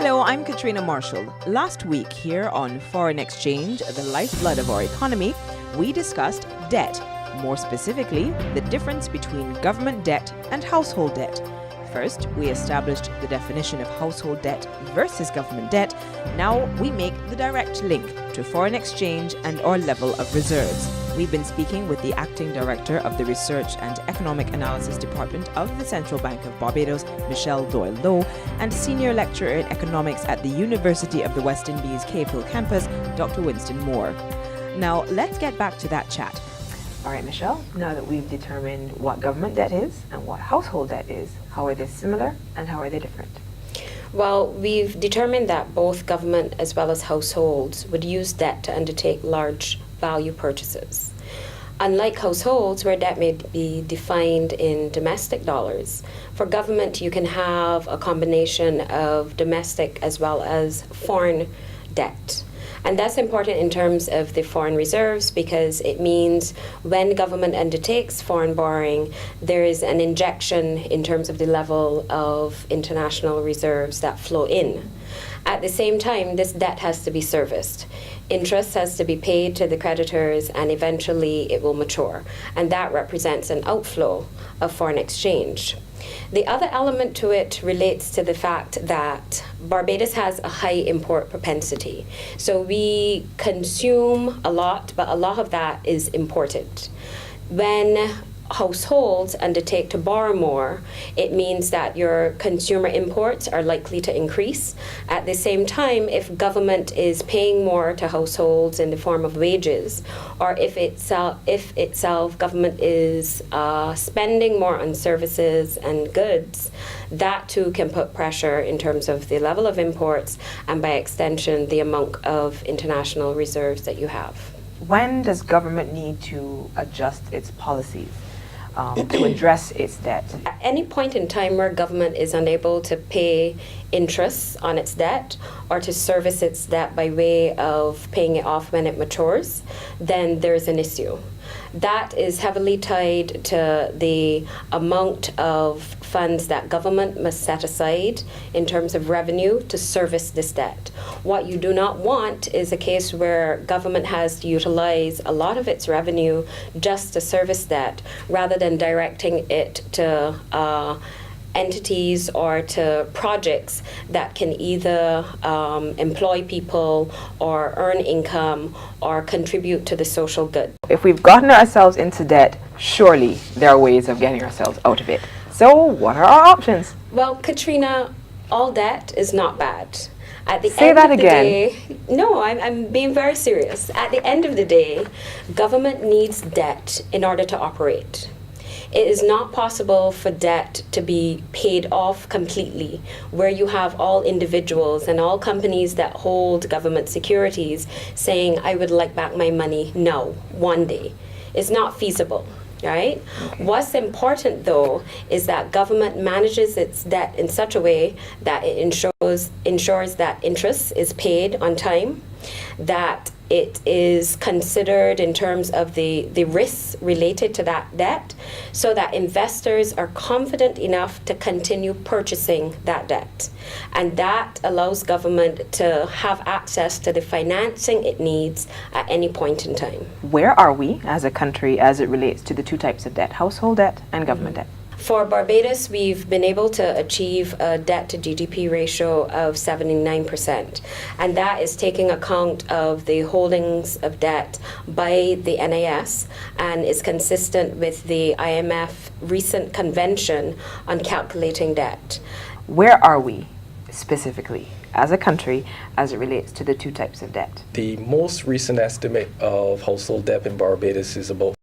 Hello, I'm Katrina Marshall. Last week here on Foreign Exchange, the lifeblood of our economy, we discussed debt. More specifically, the difference between government debt and household debt. First, we established the definition of household debt versus government debt. Now we make the direct link to foreign exchange and our level of reserves. We've been speaking with the acting director of the Research and Economic Analysis Department of the Central Bank of Barbados, Michelle Doyle-Lowe, and senior lecturer in economics at the University of the West Indies Cave Hill campus, Dr. Winston Moore. Now let's get back to that chat. All right, Michelle, now that we've determined what government debt is and what household debt is, how are they similar and how are they different? Well, we've determined that both government as well as households would use debt to undertake large value purchases. Unlike households, where debt may be defined in domestic dollars, for government you can have a combination of domestic as well as foreign debt. And that's important in terms of the foreign reserves because it means when government undertakes foreign borrowing, there is an injection in terms of the level of international reserves that flow in. At the same time, this debt has to be serviced. Interest has to be paid to the creditors and eventually it will mature. And that represents an outflow of foreign exchange. The other element to it relates to the fact that Barbados has a high import propensity. So we consume a lot, but a lot of that is imported. When households undertake to borrow more, it means that your consumer imports are likely to increase. At the same time, if government is paying more to households in the form of wages, or if itself government is spending more on services and goods, that too can put pressure in terms of the level of imports and by extension the amount of international reserves that you have. When does government need to adjust its policies to address its debt? At any point in time where government is unable to pay interest on its debt or to service its debt by way of paying it off when it matures, then there's an issue. That is heavily tied to the amount of funds that government must set aside in terms of revenue to service this debt. What you do not want is a case where government has to utilize a lot of its revenue just to service debt rather than directing it to entities or to projects that can either employ people or earn income or contribute to the social good. If we've gotten ourselves into debt, surely there are ways of getting ourselves out of it. So what are our options? Well, Katrina, all debt is not bad. At the Say end that of the again. day, no, I'm being very serious. At the end of the day, government needs debt in order to operate. It is not possible for debt to be paid off completely, where you have all individuals and all companies that hold government securities saying, I would like back my money now, one day. It's not feasible, right? Okay. What's important, though, is that government manages its debt in such a way that it ensures that interest is paid on time, that it is considered in terms of the risks related to that debt so that investors are confident enough to continue purchasing that debt. And that allows government to have access to the financing it needs at any point in time. Where are we as a country as it relates to the two types of debt, household debt and government debt? For Barbados, we've been able to achieve a debt to GDP ratio of 79%, and that is taking account of the holdings of debt by the NIS and is consistent with the IMF recent convention on calculating debt. Where are we specifically as a country as it relates to the two types of debt? The most recent estimate of household debt in Barbados is about